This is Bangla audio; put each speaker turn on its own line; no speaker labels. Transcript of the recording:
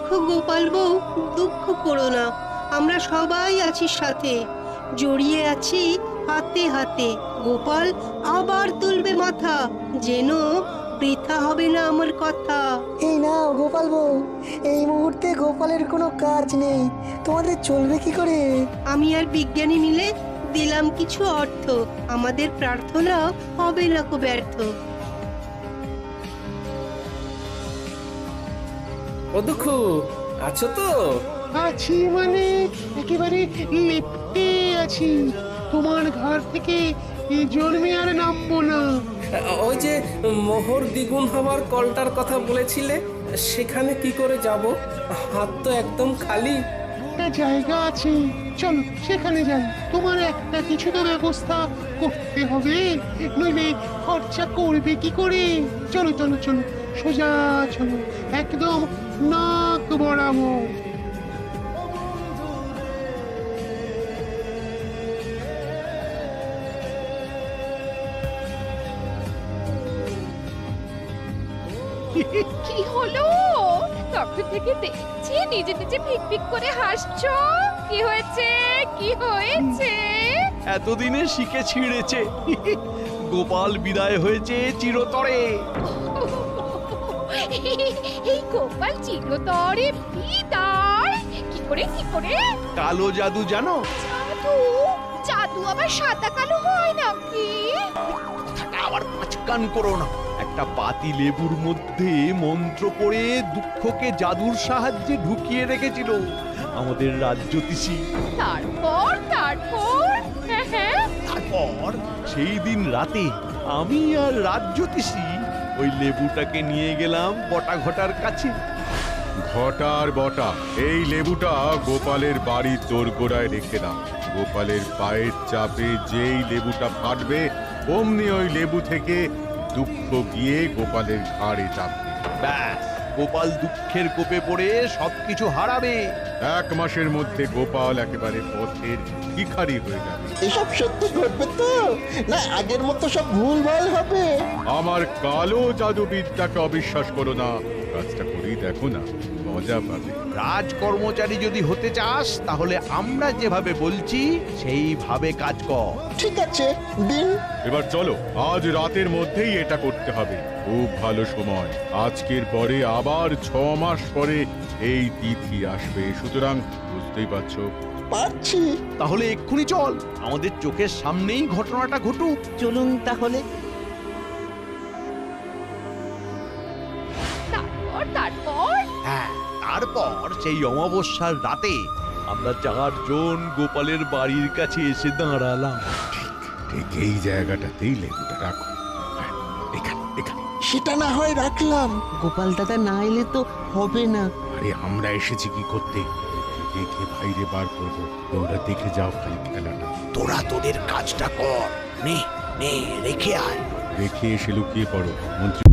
দেখো গোপাল বউ, দুঃখ করো না, আমরা সবাই আছি সাথে, জড়িয়ে আছি হাতে হাতে। গোপাল আবার তুলবে মাথা, যেন বৃথা হবে না আমার কথা।
এই নাও গোপাল বউ, এই মুহূর্তে গোপালের কোনো কাজ নেই, তোমাদের চলবে কি করে?
আমি আর বিজ্ঞানী মিলে দিলাম কিছু অর্থ, আমাদের প্রার্থনা হবে না কো ব্যর্থ।
ও দুঃখু, আছো তো?
আছি মানে একেবারে লেপ্টে আছি, তোমার ঘর থেকে জন্মে আর নামবো না।
ওই যে মোহর দ্বিগুণ হওয়ার কলটার কথা বলেছিলে, সেখানে কি করে যাব? হাত তো একদম খালি।
একটা জায়গা আছে, চলো সেখানে যাই। তোমার একটা কিছু তো ব্যবস্থা করতে হবে, নইলে খরচা করবে কি করে? চলো চলো চলো, সোজা চলো, একদম নাক বরাবর।
কি হলো? তখন থেকে দেখছি নিজে নিজে ফিক ফিক করে হাসছো। কি হয়েছে? কি হয়েছে?
এতদিনে শিখে ছিঁড়েছে। গোপাল বিদায় হয়েছে চিরতরে।
এই গোপাল চিরতরে বিদায়? কি করে কি করে?
কালো জাদু জানো?
জাদু? জাদু আবার সাদা কালো হয় নাকি?
কথাটা আবার পাঁচকান করো না। একটা পাতি লেবুর মধ্যে মন্ত্র পড়ে দুঃখকে জাদুর সাহায্যে ঢুকিয়ে রেখেছিল আমাদের রাজ্যতীষী।
তারপর তারপর হ্যাঁ,
তারপর সেই দিন রাতে আমি আর রাজ্যতীষী ওই লেবুটাকে নিয়ে গেলাম বটা ঘটার কাছে।
ঘটার বটা, এই লেবুটা গোপালের বাড়ির দোরগোড়ায় রেখে দাও। গোপালের পায়ের চাপে যেই লেবুটা ফাটবে, অমনি ওই লেবু থেকে দুঃখ গিয়ে গোপালের ঘাড়ে চাপবে।
ব্যাস, গোপাল দুঃখের কোপে পড়ে সবকিছু হারাবে।
1 মাসের মধ্যে গোপাল একেবারে পথের ভিখারি হয়ে যাবে।
এসব সত্যি ঘটবে তো, না আগের মতো সব ভুলভাল হবে?
আমার কালো জাদুবিদ্যাকে অবিশ্বাস করো না, কাজটা করেই দেখো না, মজা পাবে।
রাজ কর্মচারী যদি হতে চাস তাহলে আমরা যেভাবে বলছি সেইভাবে কাজ কর।
ঠিক আছে, দিন।
এবার চলো, আজ রাতের মধ্যেই এটা করতে হবে। খুব ভালো সময়, আজকের পরে আবার 6 মাস পরে এই তিথি আসবে, সুতরাং বুঝতেই পারছো।
পারছি।
তাহলে এক্ষুনি চল, আমাদের চোখের সামনেই ঘটনাটা ঘটুক।
চলুন তাহলে।
তারপর তারপর
হ্যাঁ, তারপর সেই অমাবস্যার রাতে আমরা 4 জন গোপালের বাড়ির কাছে এসে দাঁড়ালাম।
ঠিক এই জায়গাটাতেই লেবুটা রাখো। হ্যাঁ, এখানে এখানে।
সেটা না হয় রাখলাম।
গোপাল দাদা না এলে তো হবে না।
আরে আমরা এসেছি কি করতে? দেখে বাইরে বার করবো, তোমরা দেখে যাও খালি খেলাটা।
তোরা তোদের কাজটা কর, নে নে রেখে আয়।
দেখে এসে লুকিয়ে পড়ো, মন্ত্রী